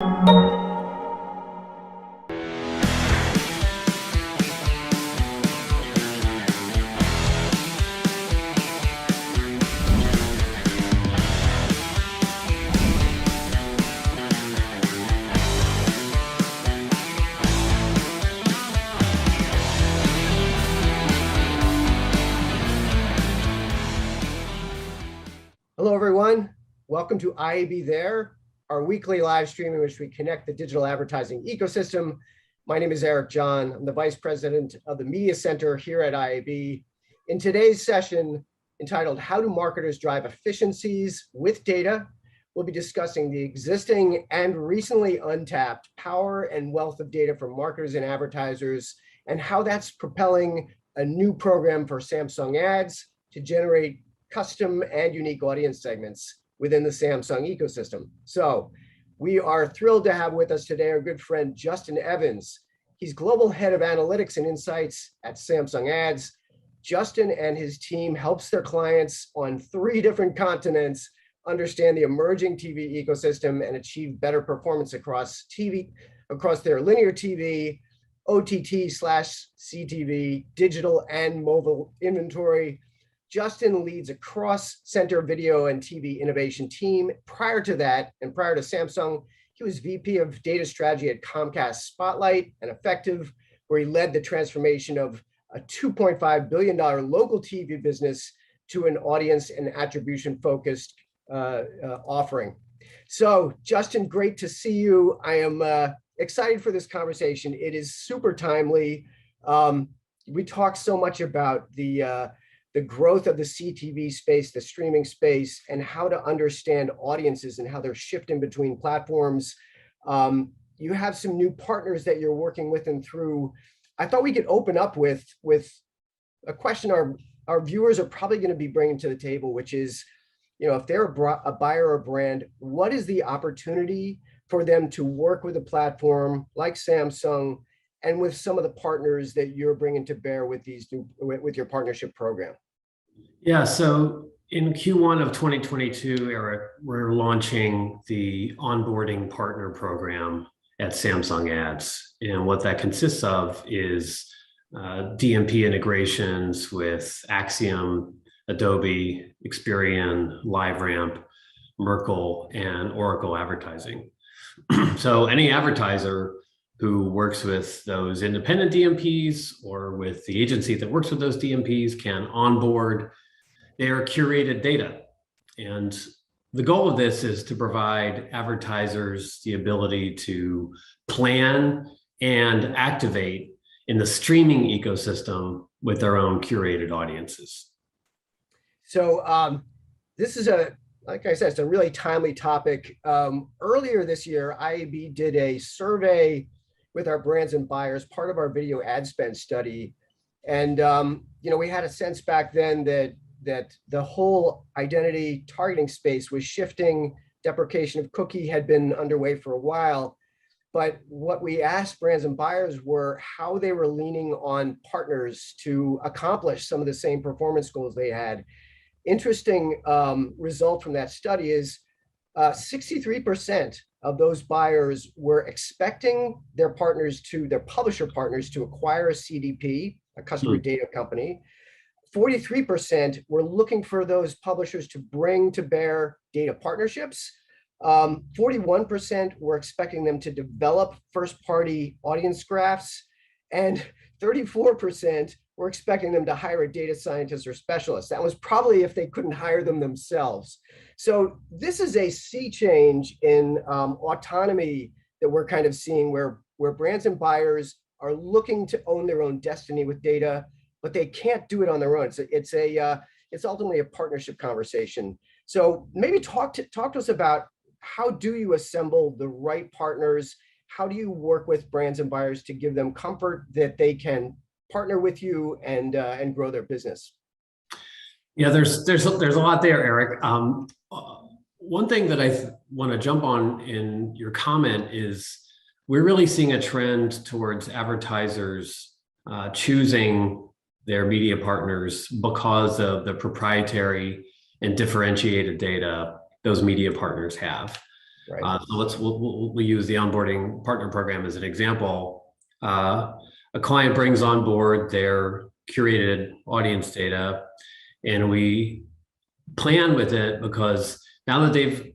Hello, everyone. Welcome to IAB There, our weekly live stream in which we connect the digital advertising ecosystem. My name is Eric John. I'm the Vice President of the Media Center here at IAB. In today's session, entitled How Do Marketers Drive Efficiencies with Data, we'll be discussing the existing and recently untapped power and wealth of data for marketers and advertisers, and how that's propelling a new program for Samsung Ads to generate custom and unique audience segments within the Samsung ecosystem. So we are thrilled to have with us today our good friend, Justin Evans. He's Global Head of Analytics and Insights at Samsung Ads. Justin and his team helps their clients on 3 different continents understand the emerging TV ecosystem and achieve better performance across their linear TV, OTT/CTV, digital and mobile inventory. Justin leads a cross-center video and TV innovation team. Prior to that, and prior to Samsung, he was VP of Data Strategy at Comcast Spotlight and Effective, where he led the transformation of a $2.5 billion local TV business to an audience and attribution-focused offering. So, Justin, great to see you. I am excited for this conversation. It is super timely. We talk so much about the growth of the CTV space, the streaming space, and how to understand audiences and how they're shifting between platforms. You have some new partners that you're working with and through. I thought we could open up with a question our viewers are probably going to be bringing to the table, which is, if they're a buyer or brand, what is the opportunity for them to work with a platform like Samsung and with some of the partners that you're bringing to bear with with your partnership program? Yeah, so in Q1 of 2022, Eric, we're launching the Onboarding Partner program at Samsung Ads. And what that consists of is DMP integrations with Acxiom, Adobe, Experian, LiveRamp, Merkle, and Oracle Advertising. So any advertiser who works with those independent DMPs or with the agency that works with those DMPs can onboard their curated data. And the goal of this is to provide advertisers the ability to plan and activate in the streaming ecosystem with their own curated audiences. So this is like I said, it's a really timely topic. Earlier this year, IAB did a survey with our brands and buyers, part of our video ad spend study. And, we had a sense back then that the whole identity targeting space was shifting. Deprecation of cookie had been underway for a while. But what we asked brands and buyers were how they were leaning on partners to accomplish some of the same performance goals they had. Interesting result from that study is 63% of those buyers were expecting their publisher partners to acquire a CDP, a customer data company. 43% were looking for those publishers to bring to bear data partnerships. 41% were expecting them to develop first-party audience graphs, and 34% were expecting them to hire a data scientist or specialist. That was probably if they couldn't hire them themselves. So this is a sea change in autonomy that we're kind of seeing where brands and buyers are looking to own their own destiny with data, but they can't do it on their own. It's ultimately a partnership conversation. So maybe talk to us about how do you assemble the right partners? How do you work with brands and buyers to give them comfort that they can partner with you and grow their business? Yeah, there's a lot there, Eric. One thing that I want to jump on in your comment is we're really seeing a trend towards advertisers choosing their media partners because of the proprietary and differentiated data those media partners have. Right. So we'll use the onboarding partner program as an example. A client brings on board their curated audience data, and we plan with it because now that they've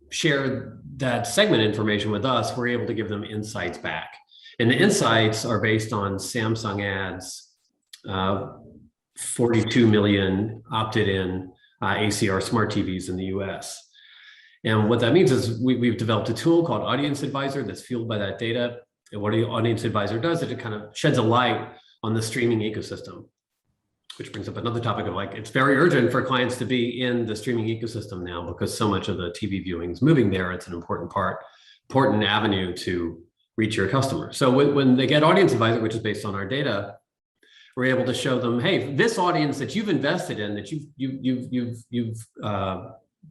shared that segment information with us, we're able to give them insights back. And the insights are based on Samsung ads, 42 million opted in ACR smart TVs in the US. And what that means is we've developed a tool called Audience Advisor that's fueled by that data. And what the Audience Advisor does is it kind of sheds a light on the streaming ecosystem, which brings up another topic of like, it's very urgent for clients to be in the streaming ecosystem now because so much of the TV viewing is moving there. It's an important avenue to reach your customer. So when they get Audience Advisor, which is based on our data, we're able to show them, hey, this audience that you've invested in, that you've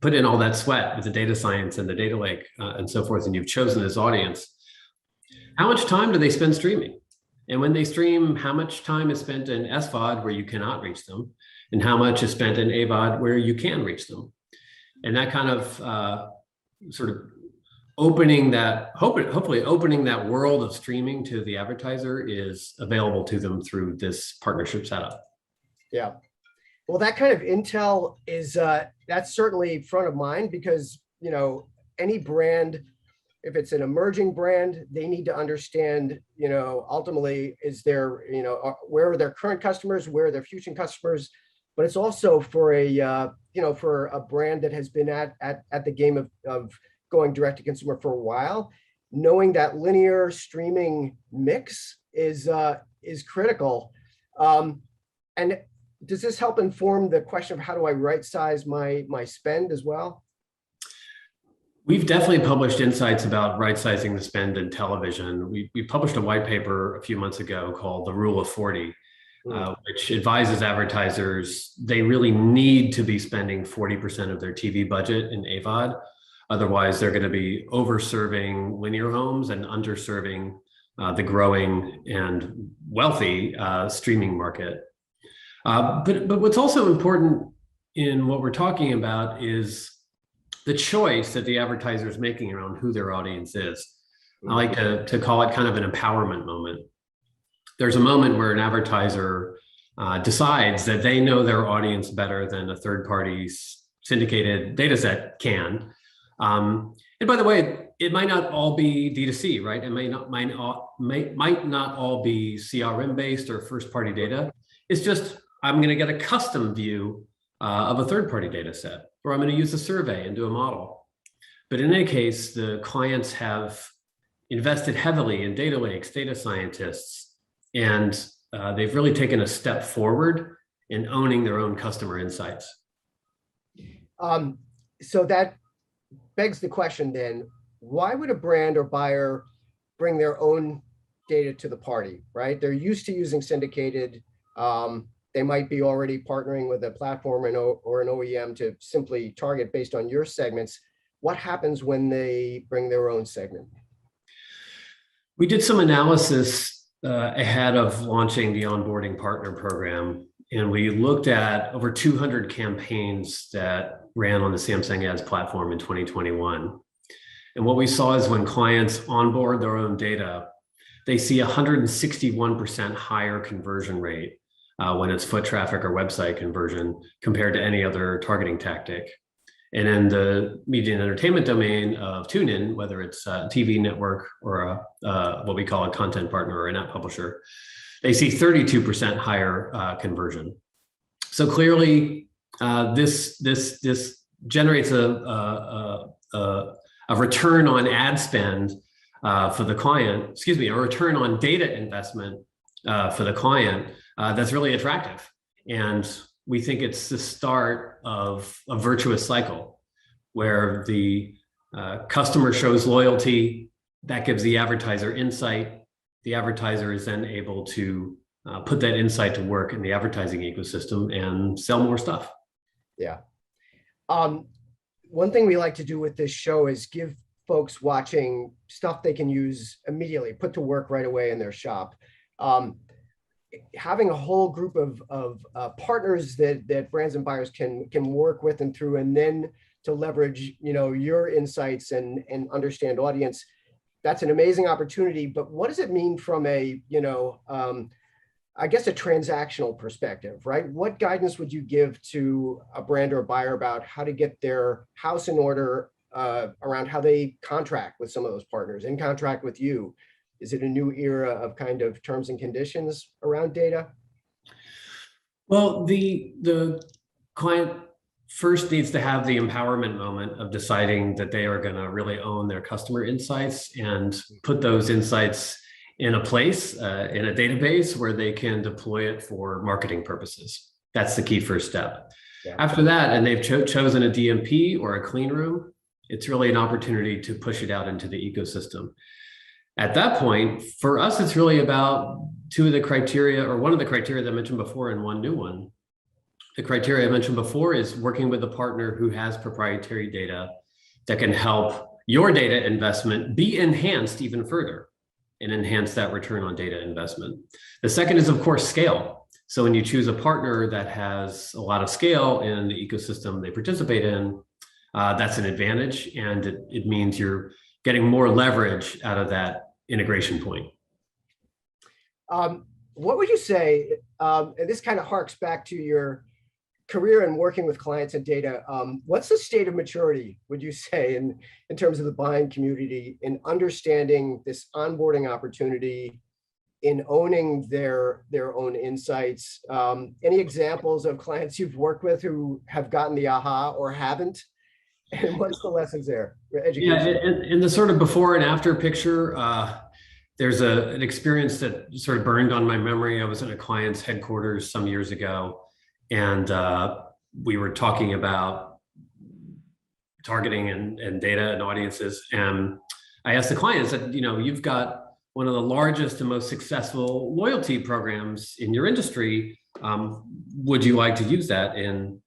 put in all that sweat with the data science and the data lake and so forth, and you've chosen this audience, how much time do they spend streaming? And when they stream, how much time is spent in SVOD where you cannot reach them, and how much is spent in AVOD where you can reach them? And that kind of sort of hopefully opening that world of streaming to the advertiser is available to them through this partnership setup. Yeah. Well, that kind of intel is, that's certainly front of mind because, you know, any brand, if it's an emerging brand, they need to understand, you know, ultimately is there, you know, where are their current customers, where are their future customers, but it's also for a, you know, for a brand that has been at the game of going direct to consumer for a while, knowing that linear streaming mix is critical. And does this help inform the question of how do I right size my spend as well? We've definitely published insights about right sizing the spend in television. We published a white paper a few months ago called The Rule of 40, which advises advertisers they really need to be spending 40% of their TV budget in AVOD. Otherwise, they're going to be over-serving linear homes and underserving the growing and wealthy streaming market. But what's also important in what we're talking about is the choice that the advertiser is making around who their audience is. I like to call it kind of an empowerment moment. There's a moment where an advertiser decides that they know their audience better than a third party's syndicated data set can. And by the way, it might not all be D2C, right? It might not all be CRM based or first party data. It's just, I'm going to get a custom view of a third party data set, or I'm going to use a survey and do a model. But in any case, the clients have invested heavily in data lakes, data scientists, and they've really taken a step forward in owning their own customer insights. So that begs the question then, why would a brand or buyer bring their own data to the party, right? They're used to using syndicated. They might be already partnering with a platform or an OEM to simply target based on your segments. What happens when they bring their own segment? We did some analysis ahead of launching the Onboarding Partner program, and we looked at over 200 campaigns that ran on the Samsung Ads platform in 2021. And what we saw is when clients onboard their own data, they see 161% higher conversion rate when it's foot traffic or website conversion compared to any other targeting tactic. And in the media and entertainment domain of tune-in, whether it's a TV network or what we call a content partner or an app publisher, they see 32% higher conversion. So clearly, this generates a return on ad spend for the client, a return on data investment for the client that's really attractive. And we think it's the start of a virtuous cycle where the customer shows loyalty, that gives the advertiser insight. The advertiser is then able to put that insight to work in the advertising ecosystem and sell more stuff. Yeah. One thing we like to do with this show is give folks watching stuff they can use immediately, put to work right away in their shop. Having a whole group of partners that brands and buyers can work with and through, and then to leverage, your insights and understand audience. That's an amazing opportunity. But what does it mean from a, I guess, a transactional perspective, right? What guidance would you give to a brand or a buyer about how to get their house in order around how they contract with some of those partners, in contract with you? Is it a new era of kind of terms and conditions around data? Well, the client first needs to have the empowerment moment of deciding that they are going to really own their customer insights and put those insights in a place, in a database where they can deploy it for marketing purposes. That's the key first step. Yeah. After that, and they've chosen a DMP or a clean room, it's really an opportunity to push it out into the ecosystem. At that point, for us, it's really about two of the criteria, or one of the criteria that I mentioned before and one new one. The criteria I mentioned before is working with a partner who has proprietary data that can help your data investment be enhanced even further and enhance that return on data investment. The second is, of course, scale. So when you choose a partner that has a lot of scale in the ecosystem they participate in, that's an advantage, and it means you're getting more leverage out of that integration point. What would you say, and this kind of harks back to your career and working with clients and data, what's the state of maturity, would you say, in terms of the buying community in understanding this onboarding opportunity, in owning their own insights? Any examples of clients you've worked with who have gotten the aha or haven't? And what's the lessons there? Education. Yeah, in the sort of before and after picture, there's an experience that sort of burned on my memory. I was at a client's headquarters some years ago, and we were talking about targeting and data and audiences. And I asked the client, I said, you've got one of the largest and most successful loyalty programs in your industry. Would you like to use that in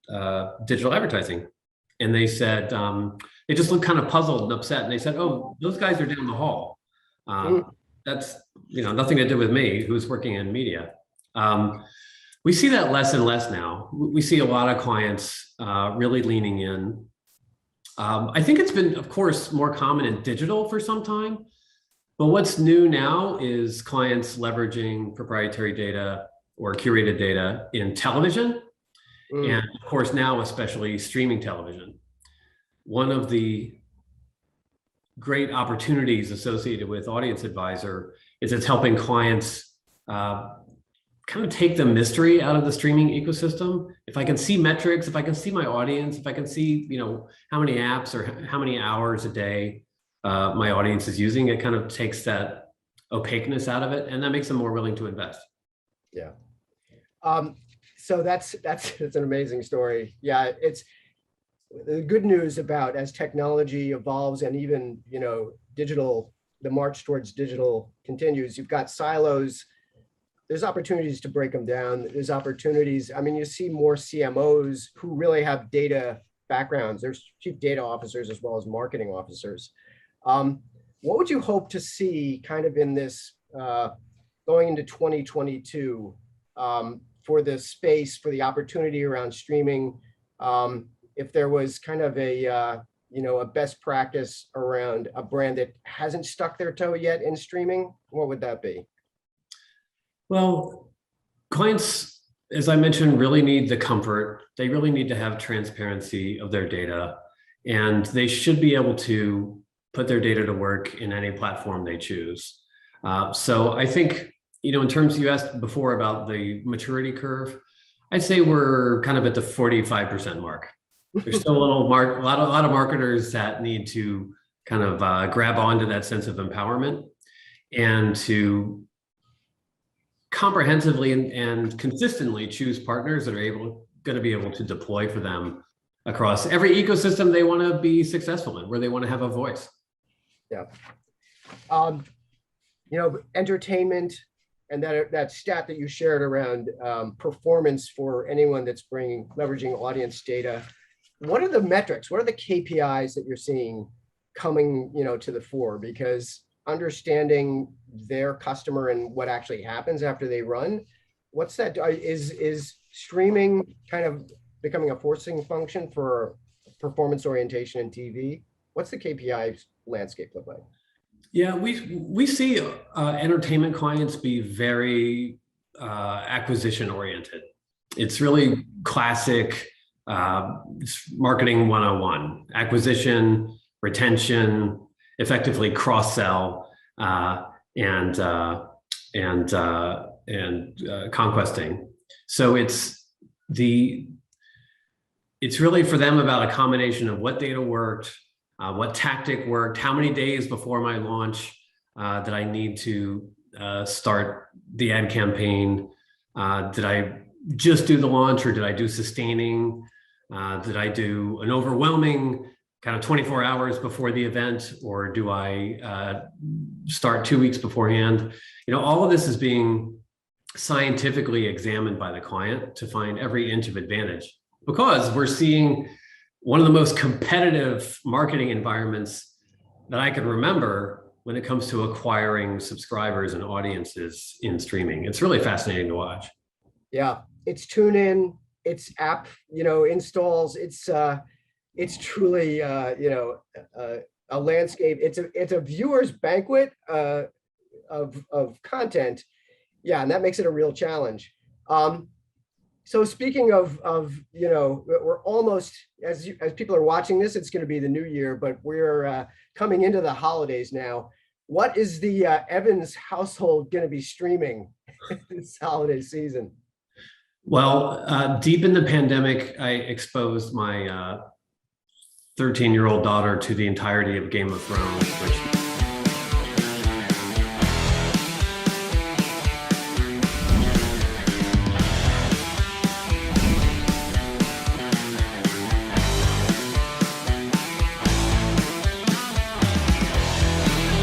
digital advertising? And they said, they just looked kind of puzzled and upset. And they said, oh, those guys are down the hall. That's nothing to do with me, who's working in media. We see that less and less now. We see a lot of clients really leaning in. I think it's been, of course, more common in digital for some time. But what's new now is clients leveraging proprietary data or curated data in television. And of course, now, especially streaming television. One of the great opportunities associated with Audience Advisor is it's helping clients kind of take the mystery out of the streaming ecosystem. If I can see metrics, if I can see my audience, if I can see, how many apps or how many hours a day my audience is using, it kind of takes that opaqueness out of it, and that makes them more willing to invest. Yeah. So that's an amazing story. Yeah, it's the good news about as technology evolves and even digital, the march towards digital continues. You've got silos. There's opportunities to break them down. There's opportunities. I mean, you see more CMOs who really have data backgrounds. There's chief data officers as well as marketing officers. What would you hope to see kind of in this going into 2022? For the space, for the opportunity around streaming, if there was kind of a best practice around a brand that hasn't stuck their toe yet in streaming, what would that be? Well, clients, as I mentioned, really need the comfort. They really need to have transparency of their data, and they should be able to put their data to work in any platform they choose. So I think, in terms, you asked before about the maturity curve, I'd say we're kind of at the 45% mark. There's still a lot of marketers that need to kind of grab onto that sense of empowerment and to comprehensively and consistently choose partners that are going to be able to deploy for them across every ecosystem they want to be successful in, where they want to have a voice. Yeah. Entertainment, and that stat that you shared around performance for anyone that's leveraging audience data. What are the metrics? What are the KPIs that you're seeing coming, to the fore? Because understanding their customer and what actually happens after they run, what's that? Is streaming kind of becoming a forcing function for performance orientation in TV. What's the KPI landscape look like? Yeah, we see entertainment clients be very acquisition oriented. It's really classic it's marketing 101: acquisition, retention, effectively cross-sell, and conquesting. So it's really for them about a combination of what data worked, what tactic worked, how many days before my launch that I need to start the ad campaign. Did I just do the launch, or did I do sustaining? Did I do an overwhelming kind of 24 hours before the event, or do I start 2 weeks beforehand? All of this is being scientifically examined by the client to find every inch of advantage, because we're seeing one of the most competitive marketing environments that I can remember when it comes to acquiring subscribers and audiences in streaming. It's really fascinating to watch. Yeah, it's tune in, it's app, installs. It's truly, a landscape. It's a viewer's banquet of content. Yeah, and that makes it a real challenge. So speaking of we're almost, as people are watching this, it's going to be the new year, but we're coming into the holidays now. What is the Evans household going to be streaming this holiday season? Well, deep in the pandemic, I exposed my 13-year-old daughter to the entirety of Game of Thrones, which